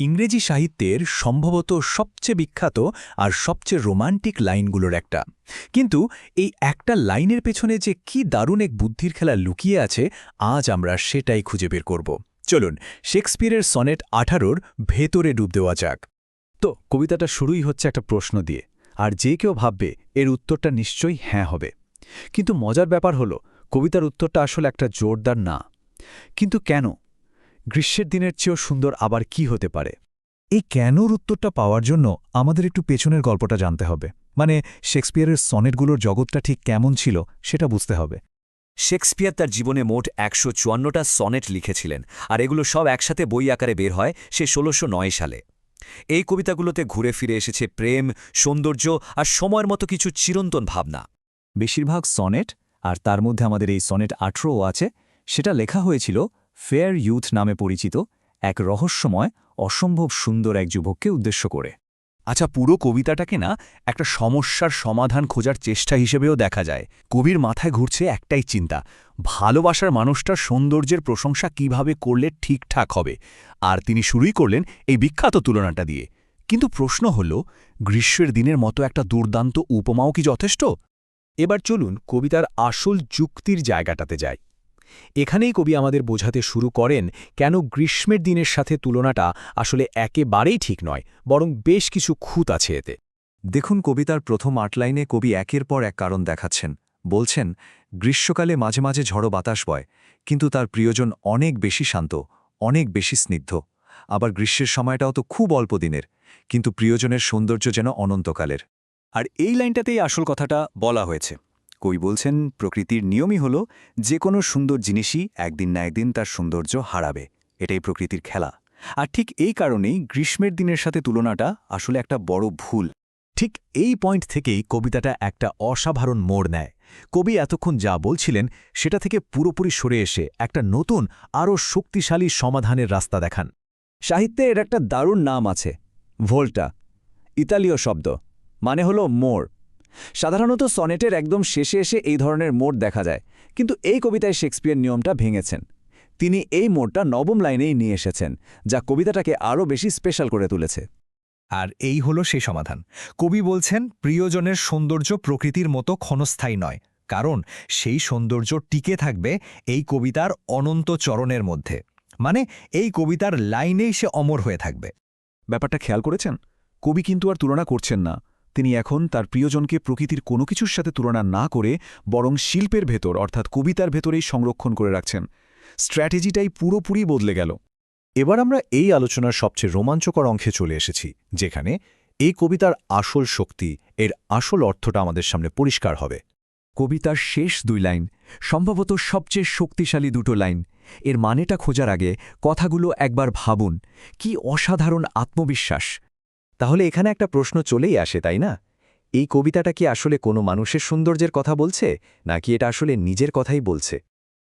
ইংরেজি সাহিত্যের সম্ভবত সবচেয়ে বিখ্যাত আর সবচেয়ে রোমান্টিক লাইনগুলোর একটা। কিন্তু এই একটা লাইনের পেছনে যে কি দারুণ এক বুদ্ধির খেলা লুকিয়ে আছে, আজ আমরা সেটাই খুঁজে বের করব। চলুন শেক্সপিয়ারের সনেট 18 ভেতরে ডুব দেওয়া যাক। তো কবিতাটা শুরুই হচ্ছে একটা প্রশ্ন দিয়ে, আর যে কেউ ভাববে এর উত্তরটা নিশ্চয়ই হ্যাঁ হবে। কিন্তু মজার ব্যাপার হলো কবিতার উত্তরটা আসলে একটা জোরদার না। কিন্তু কেন? গ্রীষ্মের দিনের চেয়েও সুন্দর আবার কি হতে পারে? এই কেনর উত্তরটা পাওয়ার জন্য আমাদের একটু পেছনের গল্পটা জানতে হবে। মানে শেক্সপিয়ারের সনেটগুলোর জগৎটা ঠিক কেমন ছিল সেটা বুঝতে হবে। শেক্সপিয়ার তার জীবনে মোট ১৫৪টা সনেট লিখেছিলেন, আর এগুলো সব একসাথে বই আকারে বের হয় সে ১৬০৯ সালে। এই কবিতাগুলোতে ঘুরে ফিরে এসেছে প্রেম, সৌন্দর্য আর সময়ের মতো কিছু চিরন্তন ভাবনা। বেশিরভাগ সনেট, আর তার মধ্যে আমাদের এই সনেট 18ও আছে, সেটা লেখা হয়েছিল ফেয়ার ইউথ নামে পরিচিত এক রহস্যময় অসম্ভব সুন্দর এক যুবককে উদ্দেশ্য করে। আচ্ছা, পুরো কবিতাটাকে না একটা সমস্যার সমাধান খোঁজার চেষ্টা হিসেবেও দেখা যায়। কবির মাথায় ঘুরছে একটাই চিন্তা, ভালোবাসার মানুষটার সৌন্দর্যের প্রশংসা কিভাবে করলে ঠিকঠাক হবে। আর তিনি শুরুই করলেন এই বিখ্যাত তুলনাটা দিয়ে। কিন্তু প্রশ্ন হল, গ্রীষ্মের দিনের মতো একটা দুর্দান্ত উপমাও কি যথেষ্ট? এবার চলুন কবিতার আসল যুক্তির জায়গাটাতে যাই। এখানেই কবি আমাদের বোঝাতে শুরু করেন কেন গ্রীষ্মের দিনের সাথে তুলনাটা আসলে একেবারেই ঠিক নয়, বরং বেশ কিছু খুঁত আছে এতে। দেখুন, কবিতার প্রথম 8 লাইনে কবি একের পর এক কারণ দেখাচ্ছেন। বলছেন, গ্রীষ্মকালে মাঝে মাঝে ঝড়ো বাতাস বয়, কিন্তু তার প্রিয়জন অনেক বেশি শান্ত, অনেক বেশি স্নিগ্ধ। আবার গ্রীষ্মের সময়টাও তো খুব অল্প দিনের, কিন্তু প্রিয়জনের সৌন্দর্য যেন অনন্তকালের। আর এই লাইনটাতেই আসল কথাটা বলা হয়েছে। কবি বলছেন, প্রকৃতির নিয়মই হল যে কোনো সুন্দর জিনিসই একদিন না একদিন তার সৌন্দর্য হারাবে। এটাই প্রকৃতির খেলা। আর ঠিক এই কারণেই গ্রীষ্মের দিনের সাথে তুলনাটা আসলে একটা বড় ভুল। ঠিক এই পয়েন্ট থেকেই কবিতাটা একটা অসাধারণ মোড় নেয়। কবি এতক্ষণ যা বলছিলেন সেটা থেকে পুরোপুরি সরে এসে একটা নতুন, আরও শক্তিশালী সমাধানের রাস্তা দেখান। সাহিত্যে এর একটা দারুণ নাম আছে, ভোল্টা, ইতালীয় শব্দ, মানে হলো মোড়। সাধারণত সনেটের একদম শেষে এসে এই ধরনের মোড় দেখা যায়, কিন্তু এই কবিতায় শেক্সপিয়ার নিয়মটা ভেঙেছেন। তিনি এই মোড়টা নবম লাইনেই নিয়ে এসেছেন, যা কবিতাটাকে আরও বেশি স্পেশাল করে তুলেছে। আর এই হলো সেই সমাধান। কবি বলছেন, প্রিয়জনের সৌন্দর্য প্রকৃতির মতো ক্ষণস্থায়ী নয়, কারণ সেই সৌন্দর্য টিকে থাকবে এই কবিতার অনন্ত চরণের মধ্যে। মানে এই কবিতার লাইনেই সে অমর হয়ে থাকবে। ব্যাপারটা খেয়াল করেছেন? কবি কিন্তু আর তুলনা করছেন না। তিনি এখন তার প্রিয়জনকে প্রকৃতির কোনো কিছুর সাথে তুলনা না করে বরং শিল্পের ভেতর, অর্থাৎ কবিতার ভেতরেই সংরক্ষণ করে রাখছেন। স্ট্র্যাটেজিটাই পুরোপুরি বদলে গেল। এবার আমরা এই আলোচনার সবচেয়ে রোমাঞ্চকর অংশে চলে এসেছি, যেখানে এই কবিতার আসল শক্তি, এর আসল অর্থটা আমাদের সামনে পরিষ্কার হবে। কবিতার শেষ 2 লাইন সম্ভবত সবচেয়ে শক্তিশালী দুটো লাইন। এর মানেটা খোঁজার আগে কথাগুলো একবার ভাবুন। কি অসাধারণ আত্মবিশ্বাস! তাহলে এখানে একটা প্রশ্ন চলেই আসে, তাই না? এই কবিতাটা কি আসলে কোনো মানুষের সৌন্দর্যের কথা বলছে, নাকি এটা আসলে নিজের কথাই বলছে?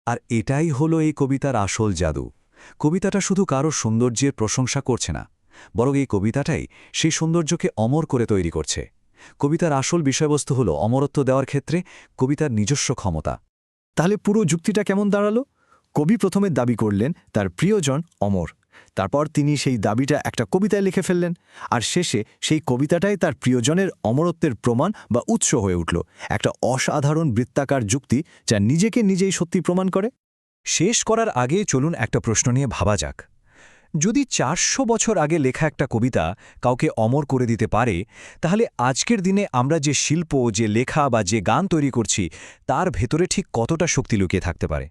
আর এটাই হলো এই কবিতার আসল জাদু। কবিতাটা শুধু কারো সৌন্দর্যের প্রশংসা করছে না, বরং এই কবিতাটাই সেই সৌন্দর্যকে অমর করে তৈরি করছে। কবিতার আসল বিষয়বস্তু হলো অমরত্ব দেওয়ার ক্ষেত্রে কবিতার নিজস্ব ক্ষমতা। তাহলে পুরো যুক্তিটা কেমন দাঁড়ালো? কবি প্রথমে দাবি করলেন তার প্রিয়জন অমর, তারপর তিনি সেই দাবিটা একটা কবিতায় লিখে ফেললেন, আর শেষে সেই কবিতাটাই তার প্রিয়জনের অমরত্বের প্রমাণ বা উৎস হয়ে উঠল। একটা অসাধারণ বৃত্তাকার যুক্তি, যা নিজেকে নিজেই সত্যি প্রমাণ করে। শেষ করার আগে চলুন একটা প্রশ্ন নিয়ে ভাবা যাক। যদি 400 বছর আগে লেখা একটা কবিতা কাউকে অমর করে দিতে পারে, তাহলে আজকের দিনে আমরা যে শিল্প, যে লেখা বা যে গান তৈরি করছি, তার ভেতরে ঠিক কতটা শক্তি লুকিয়ে থাকতে পারে?